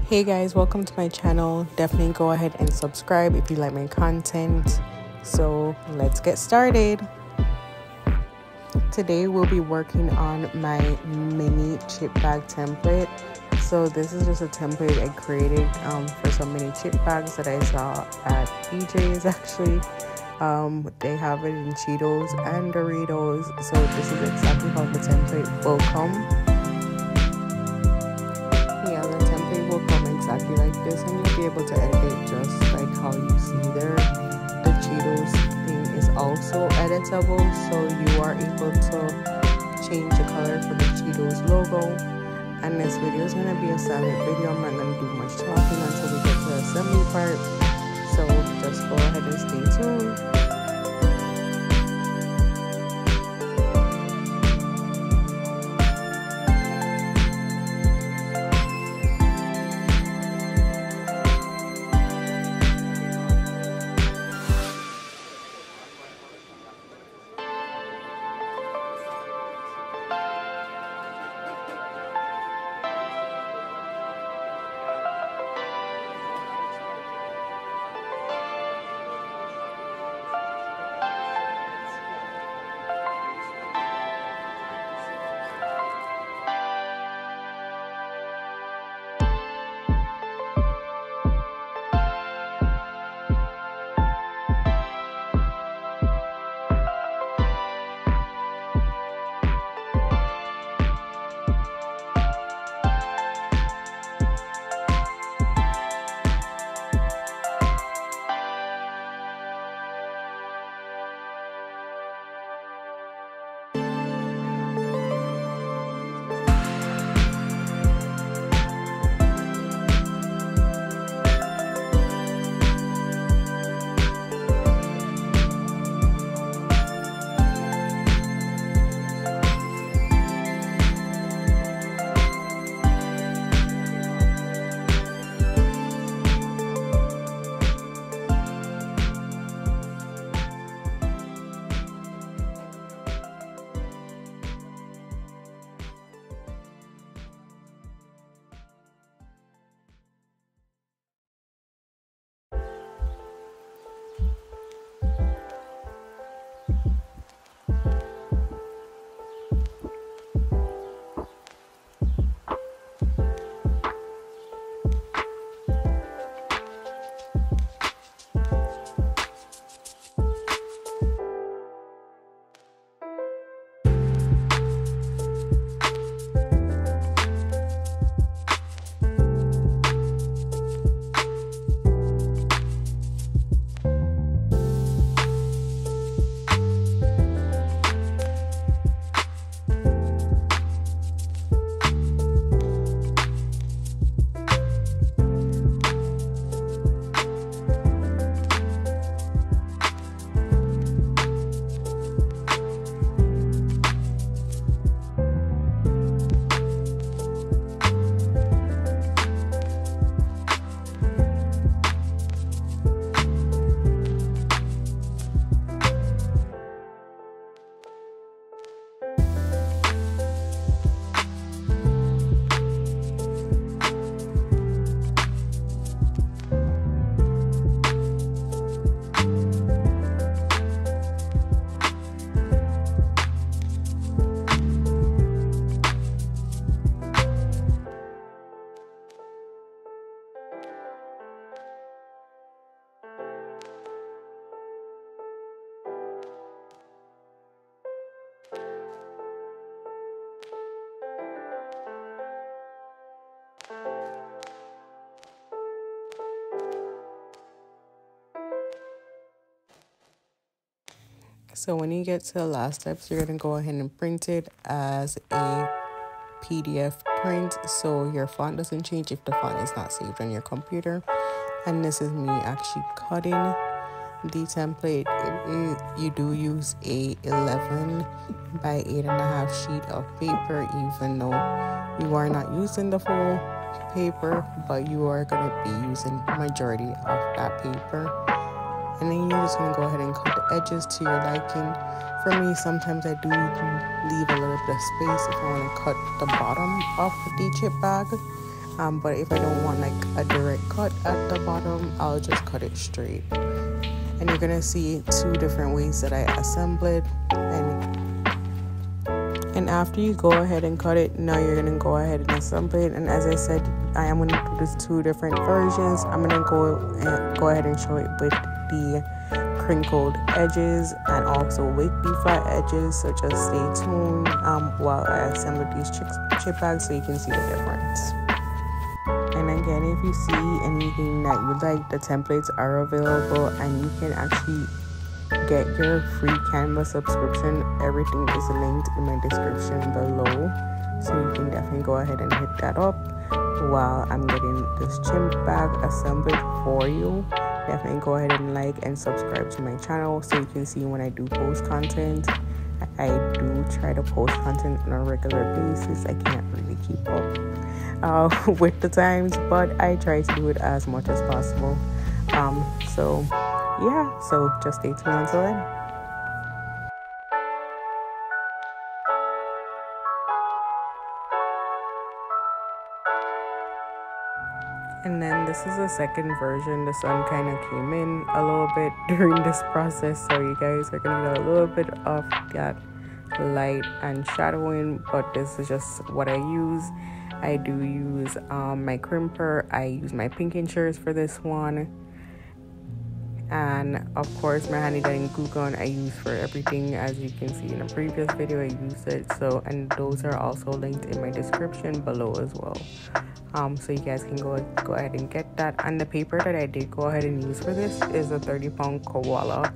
Hey guys, welcome to my channel. Definitely go ahead and subscribe if you like my content. So let's get started. Today we'll be working on my mini chip bag template. So this is just a template I created for some mini chip bags that I saw at BJ's actually. They have it in Cheetos and Doritos. So this is exactly how the template will come. Yeah, the template will come exactly like this, and you'll be able to edit it just like how you see there. The Cheetos thing is also editable, so you are able to change the color for the Cheetos logo. And this video is going to be a silent video. I'm not going to do much talking until we get to the assembly part, so just go ahead and stay tuned. So when you get to the last steps, you're going to go ahead and print it as a PDF print, so your font doesn't change if the font is not saved on your computer. And this is me actually cutting the template. You do use a 11 by 8.5 sheet of paper, even though you are not using the full paper, but you are going to be using majority of that paper. And then you're just going to go ahead and cut the edges to your liking. For me, sometimes I do leave a little bit of space if I want to cut the bottom of the chip bag. But if I don't want like a direct cut at the bottom, I'll just cut it straight. And you're gonna see two different ways that I assemble it. And after you go ahead and cut it, now you're gonna go ahead and assemble it. And as I said, I am gonna do this two different versions. I'm gonna go ahead and show it with the crinkled edges and also with the flat edges. So just stay tuned while I assemble these chip bags so you can see the difference. And again, if you see anything that you like, the templates are available, and you can actually get your free Canva subscription. Everything is linked in my description below, so you can definitely go ahead and hit that up while I'm getting this chip bag assembled for you. Definitely go ahead and like and subscribe to my channel so you can see when I do post content. I do try to post content on a regular basis. I can't really keep up with the times, but I try to do it as much as possible. So yeah, so just stay tuned until then. And then this is the second version. The sun kind of came in a little bit during this process, so you guys are gonna get a little bit of that light and shadowing, but this is just what I use. I do use my crimper. I use my pinking shears for this one, and of course my handy dandy glue gun I use for everything. As you can see in a previous video, I used it. So, and those are also linked in my description below as well. So you guys can go ahead and get that. And the paper that I did go ahead and use for this is a 30-pound Koala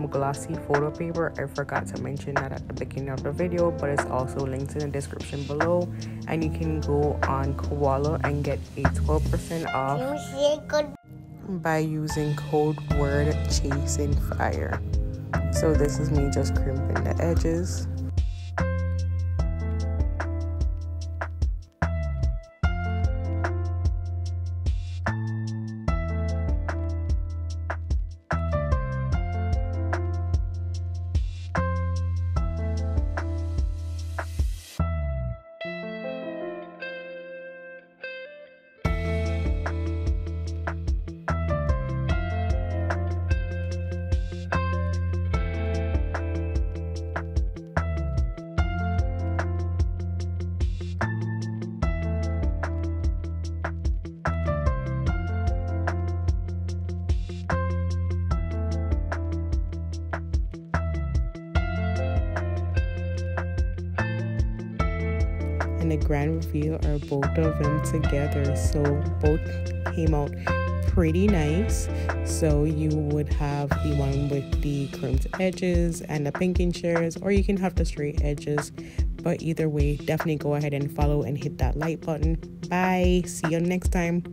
glossy photo paper. I forgot to mention that at the beginning of the video, but it's also linked in the description below, and you can go on Koala and get a 12% off by using code word ChacinFyre. So this is me just crimping the edges. And the grand reveal are both of them together, so both came out pretty nice. So you would have the one with the crimped edges and the pinking shears, or you can have the straight edges, but either way, definitely go ahead and follow and hit that like button. Bye, see you next time.